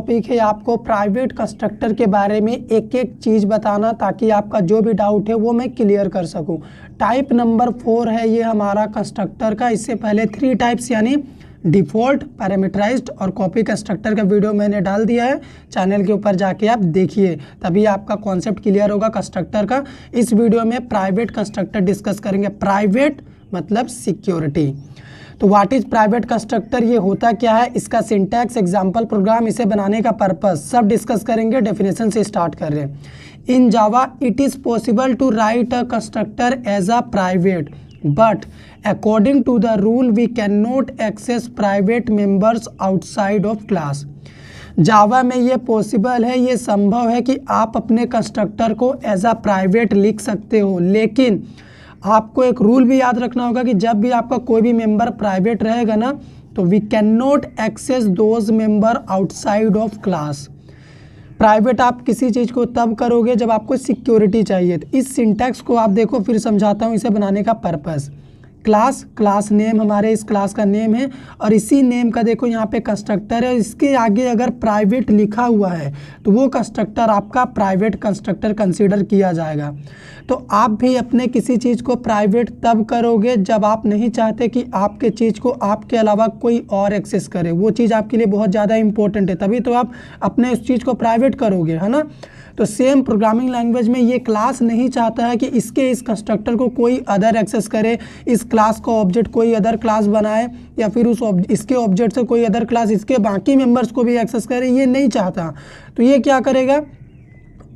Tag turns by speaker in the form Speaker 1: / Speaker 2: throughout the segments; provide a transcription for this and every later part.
Speaker 1: Topic है आपको private constructor के बारे में एक एक चीज़ बताना, ताकि आपका जो भी डाउट है वो मैं क्लियर कर सकूं। टाइप नंबर 4 है ये हमारा कंस्ट्रक्टर का। इससे पहले 3 टाइप्स यानी डिफ़ॉल्ट, पैरामीटराइज्ड और कॉपी कंस्ट्रक्टर का वीडियो मैंने डाल दिया है। चैनल के ऊपर जाके आप देखिए, तभी आपका कॉन्सेप्ट क्लियर होगा कंस्ट्रक्टर का। इस वीडियो में प्राइवेट कंस्ट्रक्टर डिस्कस करेंगे। प्राइवेट मतलब सिक्योरिटी। तो व्हाट इज प्राइवेट कंस्ट्रक्टर, ये होता क्या है, इसका सिंटैक्स, एग्जांपल, प्रोग्राम, इसे बनाने का पर्पस सब डिस्कस करेंगे। डेफिनेशन से स्टार्ट कर रहे हैं। In Java it is possible to write a constructor as a private, but according to the rule we can not access private members outside of class. Java में ये possible है, ये संभव है कि आप अपने कंस्ट्रक्टर को एज अ प्राइवेट लिख सकते हो, लेकिन आपको एक रूल भी याद रखना होगा कि जब भी आपका कोई भी मेंबर प्राइवेट रहेगा ना, तो we can not access those member outside of class. Private आप किसी चीज़ को तब करोगे जब आपको सिक्योरिटी चाहिए। तो इस सिंटैक्स को आप देखो, फिर समझाता हूँ इसे बनाने का पर्पस। क्लास नेम हमारे इस क्लास का नेम है, और इसी नेम का देखो यहाँ पे कंस्ट्रक्टर है। इसके आगे अगर प्राइवेट लिखा हुआ है तो वो कंस्ट्रक्टर आपका प्राइवेट कंस्ट्रक्टर कंसीडर किया जाएगा। तो आप भी अपने किसी चीज़ को प्राइवेट तब करोगे जब आप नहीं चाहते कि आपके चीज़ को आपके अलावा कोई और एक्सेस करे। वो चीज़ आपके लिए बहुत ज़्यादा इंपॉर्टेंट है, तभी तो आप अपने उस चीज़ को प्राइवेट करोगे, है ना। तो सेम प्रोग्रामिंग लैंग्वेज में ये क्लास नहीं चाहता है कि इसके इस कंस्ट्रक्टर को कोई अदर एक्सेस करे, इस क्लास का ऑब्जेक्ट कोई अदर क्लास बनाए, या फिर इसके ऑब्जेक्ट से कोई अदर क्लास इसके बाकी मेंबर्स को भी एक्सेस करे, ये नहीं चाहता। तो ये क्या करेगा,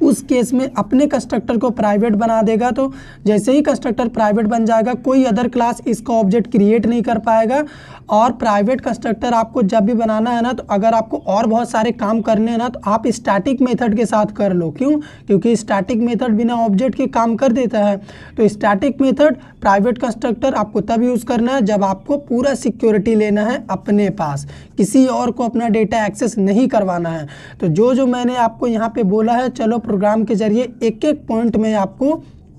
Speaker 1: उस केस में अपने कंस्ट्रक्टर को प्राइवेट बना देगा। तो जैसे ही कंस्ट्रक्टर प्राइवेट बन जाएगा, कोई अदर क्लास इसका ऑब्जेक्ट क्रिएट नहीं कर पाएगा। और प्राइवेट कंस्ट्रक्टर आपको जब भी बनाना है ना, तो अगर आपको और बहुत सारे काम करने हैं ना, तो आप स्टैटिक मेथड के साथ कर लो। क्यों? क्योंकि स्टैटिक मेथड बिना ऑब्जेक्ट के काम कर देता है। तो स्टैटिक मेथड प्राइवेट कंस्ट्रक्टर आपको तब यूज़ करना है जब आपको पूरा सिक्योरिटी लेना है अपने पास, किसी और को अपना डेटा एक्सेस नहीं करवाना है। तो जो मैंने आपको यहाँ पे बोला है, चलो प्रोग्राम के जरिए एक एक पॉइंट में आपको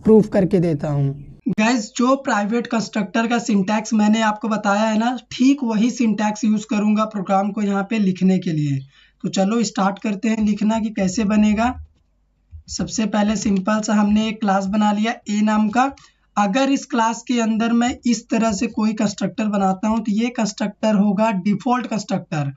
Speaker 1: प्रूफ करके देता हूँ। गाइज, जो प्राइवेट कंस्ट्रक्टर का सिंटैक्स मैंने आपको बताया है ना, ठीक वही सिंटैक्स यूज़ करूँगा प्रोग्राम को यहाँ पे लिखने के लिए। तो चलो स्टार्ट करते हैं लिखना कि कैसे बनेगा। सबसे पहले सिंपल सा हमने एक क्लास बना लिया ए नाम का। अगर इस क्लास के अंदर मैं इस तरह से कोई कंस्ट्रक्टर बनाता हूँ, तो ये कंस्ट्रक्टर होगा डिफ़ॉल्ट कंस्ट्रक्टर।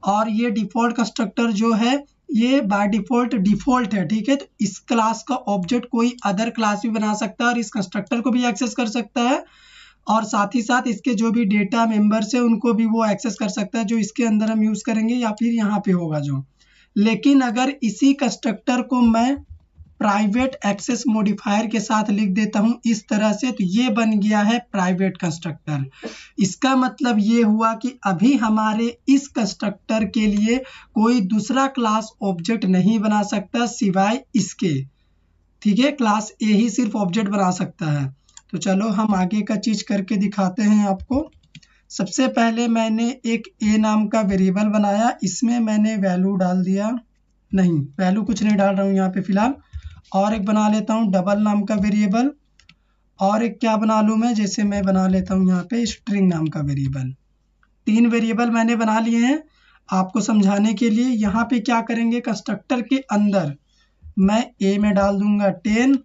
Speaker 1: और ये डिफ़ॉल्ट कंस्ट्रक्टर जो है, ये बाय डिफ़ॉल्ट है, ठीक है। तो इस क्लास का ऑब्जेक्ट कोई अदर क्लास भी बना सकता है, और इस कंस्ट्रक्टर को भी एक्सेस कर सकता है, और साथ ही साथ इसके जो भी डेटा मेंबर्स है उनको भी वो एक्सेस कर सकता है, जो इसके अंदर हम यूज़ करेंगे या फिर यहाँ पे होगा जो। लेकिन अगर इसी कंस्ट्रक्टर को मैं प्राइवेट एक्सेस मॉडिफायर के साथ लिख देता हूं इस तरह से, तो ये बन गया है प्राइवेट कंस्ट्रक्टर। इसका मतलब ये हुआ कि अभी हमारे इस कंस्ट्रक्टर के लिए कोई दूसरा क्लास ऑब्जेक्ट नहीं बना सकता सिवाय इसके, ठीक है। क्लास ए ही सिर्फ ऑब्जेक्ट बना सकता है। तो चलो हम आगे का चीज करके दिखाते हैं आपको। सबसे पहले मैंने एक ए नाम का वेरिएबल बनाया, इसमें मैंने वैल्यू डाल दिया, नहीं वैल्यू कुछ नहीं डाल रहा हूँ यहाँ पे फिलहाल। और एक बना लेता हूँ डबल नाम का वेरिएबल, और एक क्या बना लूँ मैं, जैसे मैं बना लेता हूँ यहाँ पे स्ट्रिंग नाम का वेरिएबल। 3 वेरिएबल मैंने बना लिए हैं आपको समझाने के लिए। यहाँ पे क्या करेंगे, कंस्ट्रक्टर के अंदर मैं ए में डाल दूंगा 10,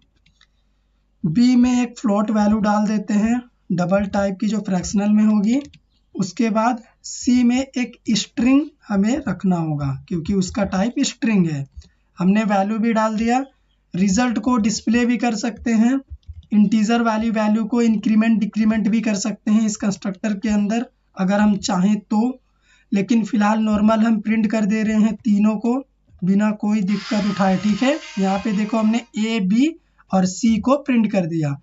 Speaker 1: बी में एक फ्लोट वैल्यू डाल देते हैं डबल टाइप की जो फ्रैक्शनल में होगी। उसके बाद सी में एक स्ट्रिंग हमें रखना होगा क्योंकि उसका टाइप स्ट्रिंग है। हमने वैल्यू भी डाल दिया। रिजल्ट को डिस्प्ले भी कर सकते हैं, इंटीजर वाली वैल्यू को इंक्रीमेंट डिक्रीमेंट भी कर सकते हैं इस कंस्ट्रक्टर के अंदर अगर हम चाहें तो। लेकिन फिलहाल नॉर्मल हम प्रिंट कर दे रहे हैं तीनों को बिना कोई दिक्कत उठाए, ठीक है। यहाँ पे देखो हमने ए, बी और सी को प्रिंट कर दिया।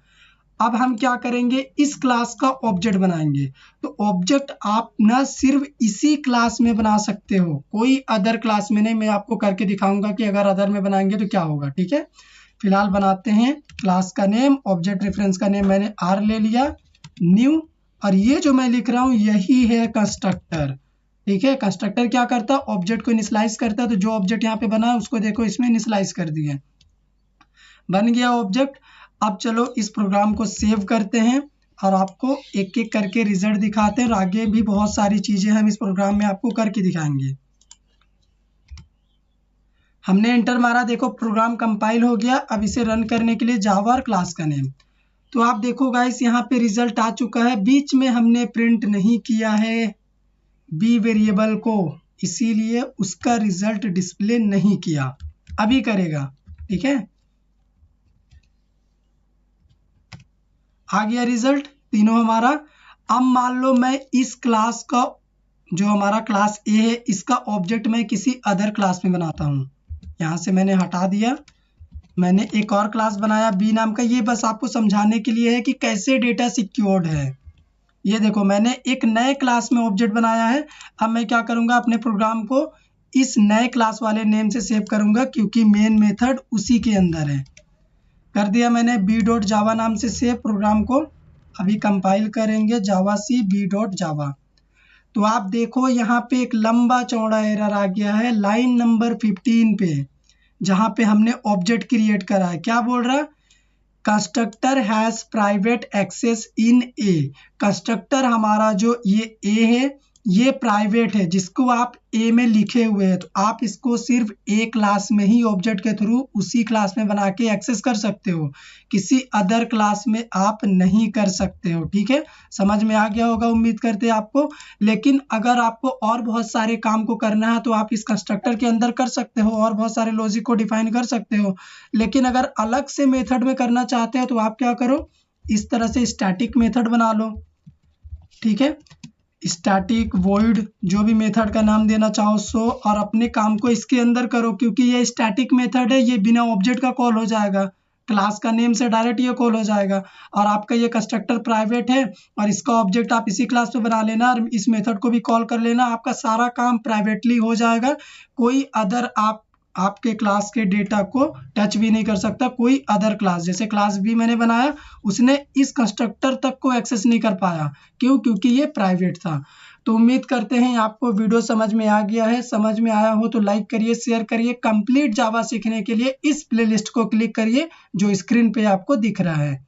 Speaker 1: अब हम क्या करेंगे, इस क्लास का ऑब्जेक्ट बनाएंगे। तो ऑब्जेक्ट आप ना सिर्फ इसी क्लास में बना सकते हो, कोई अदर क्लास में नहीं। मैं आपको करके दिखाऊंगा कि अगर अदर में बनाएंगे तो क्या होगा, ठीक है। फिलहाल बनाते हैं क्लास का नेम, ऑब्जेक्ट रेफरेंस का नेम मैंने आर ले लिया, न्यू, और ये जो मैं लिख रहा हूँ यही है कंस्ट्रक्टर, ठीक है। कंस्ट्रक्टर क्या करता है, ऑब्जेक्ट को इनिशियलाइज करता है। तो जो ऑब्जेक्ट यहाँ पे बना है उसको देखो इसमें इनिशियलाइज कर दिया, बन गया ऑब्जेक्ट। अब चलो इस प्रोग्राम को सेव करते हैं और आपको एक एक करके रिजल्ट दिखाते हैं, और आगे भी बहुत सारी चीज़ें हम इस प्रोग्राम में आपको करके दिखाएंगे। हमने एंटर मारा, देखो प्रोग्राम कंपाइल हो गया। अब इसे रन करने के लिए जावा और क्लास का नेम, तो आप देखो गाइस यहाँ पे रिजल्ट आ चुका है। बीच में हमने प्रिंट नहीं किया है बी वेरिएबल को, इसीलिए उसका रिजल्ट डिस्प्ले नहीं किया, अभी करेगा। ठीक है, आ गया रिजल्ट तीनों हमारा। अब मान लो मैं इस क्लास का, जो हमारा क्लास ए है, इसका ऑब्जेक्ट मैं किसी अदर क्लास में बनाता हूँ। यहाँ से मैंने हटा दिया, मैंने एक और क्लास बनाया बी नाम का। ये बस आपको समझाने के लिए है कि कैसे डेटा सिक्योर्ड है। ये देखो मैंने एक नए क्लास में ऑब्जेक्ट बनाया है। अब मैं क्या करूँगा, अपने प्रोग्राम को इस नए क्लास वाले नेम से सेव करूँगा, क्योंकि मेन मेथड उसी के अंदर है। कर दिया मैंने बी डॉट जावा नाम से सेव प्रोग्राम को। अभी कंपाइल करेंगे जावा सी बी डॉट जावा, तो आप देखो यहाँ पे एक लंबा चौड़ा एरर आ गया है लाइन नंबर 15 पे, जहाँ पे हमने ऑब्जेक्ट क्रिएट करा है। क्या बोल रहा है, constructor has private access in A. Constructor हमारा जो ये ए है, ये प्राइवेट है, जिसको आप ए में लिखे हुए हैं। तो आप इसको सिर्फ ए क्लास में ही ऑब्जेक्ट के थ्रू उसी क्लास में बना के एक्सेस कर सकते हो, किसी अदर क्लास में आप नहीं कर सकते हो। ठीक है, समझ में आ गया होगा उम्मीद करते हैं आपको। लेकिन अगर आपको और बहुत सारे काम को करना है तो आप इस कंस्ट्रक्टर के अंदर कर सकते हो और बहुत सारे लॉजिक को डिफाइन कर सकते हो। लेकिन अगर अलग से मेथड में करना चाहते हो तो आप क्या करो, इस तरह से स्टैटिक मेथड बना लो। ठीक है, स्टैटिक वॉइड, जो भी मेथड का नाम देना चाहो सो, और अपने काम को इसके अंदर करो, क्योंकि ये स्टैटिक मेथड है, ये बिना ऑब्जेक्ट का कॉल हो जाएगा, क्लास का नेम से डायरेक्ट ये कॉल हो जाएगा। और आपका ये कंस्ट्रक्टर प्राइवेट है और इसका ऑब्जेक्ट आप इसी क्लास में बना लेना और इस मेथड को भी कॉल कर लेना, आपका सारा काम प्राइवेटली हो जाएगा। कोई अदर आपके क्लास के डेटा को टच भी नहीं कर सकता, कोई अदर क्लास। जैसे क्लास बी मैंने बनाया, उसने इस कंस्ट्रक्टर तक को एक्सेस नहीं कर पाया, क्यों, क्योंकि ये प्राइवेट था। तो उम्मीद करते हैं आपको वीडियो समझ में आ गया है। समझ में आया हो तो लाइक करिए, शेयर करिए। कंप्लीट जावा सीखने के लिए इस प्लेलिस्ट को क्लिक करिए जो स्क्रीन पे आपको दिख रहा है।